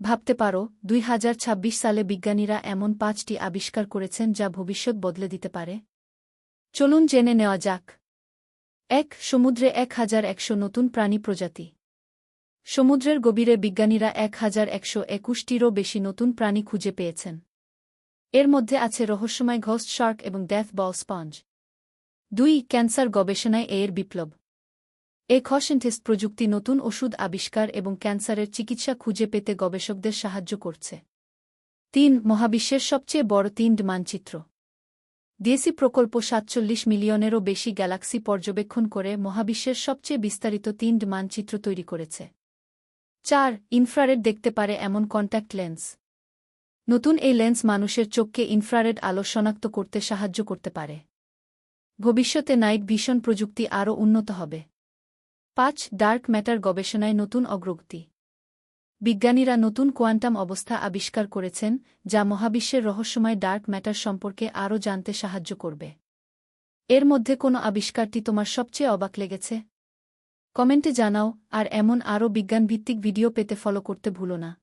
ভাবতে পারো ২০২৬ সালে বিজ্ঞানীরা এমন ৫টি আবিষ্কার করেছেন যা ভবিষ্যৎ বদলে দিতে পারে। চলুন জেনে নেওয়া যাক। ১. সমুদ্রে ১,১০০ নতুন প্রাণী প্রজাতি। সমুদ্রের গভীরে বিজ্ঞানীরা ১,১২১টিরও বেশি নতুন প্রাণী খুঁজে পেয়েছেন। এর মধ্যে আছে রহস্যময় ঘোস্ট শার্ক এবং ডেথ বল স্পঞ্জ। ২. ক্যান্সার গবেষণায় এর বিপ্লব। খসেন্টিস্ট প্রযুক্তি নতুন ওষুধ আবিষ্কার এবং ক্যান্সারের চিকিৎসা খুঁজে পেতে গবেষকদের সাহায্য করছে। ৩. মহাবিশ্বের সবচেয়ে বড় ৩D মানচিত্র। ডিএসি প্রকল্প ৪৭ মিলিয়নেরও বেশি গ্যালাক্সি পর্যবেক্ষণ করে মহাবিশ্বের সবচেয়ে বিস্তারিত ৩D মানচিত্র তৈরি করেছে। ৪. ইনফ্রারেড দেখতে পারে এমন কন্ট্যাক্ট লেন্স। নতুন এই লেন্স মানুষের চোখকে ইনফ্রারেড আলো শনাক্ত করতে সাহায্য করতে পারে। ভবিষ্যতে নাইট ভিশন প্রযুক্তি আরও উন্নত হবে। ৫. ডার্ক ম্যাটার গবেষণায় নতুন অগ্রগতি। বিজ্ঞানীরা নতুন কোয়ান্টাম অবস্থা আবিষ্কার করেছেন যা মহাবিশ্বের রহস্যময় ডার্ক ম্যাটার সম্পর্কে আরও জানতে সাহায্য করবে। এর মধ্যে কোনো আবিষ্কারটি তোমার সবচেয়ে অবাক লেগেছে? কমেন্টে জানাও, আর এমন আরও বিজ্ঞানভিত্তিক ভিডিও পেতে ফলো করতে ভুলো না।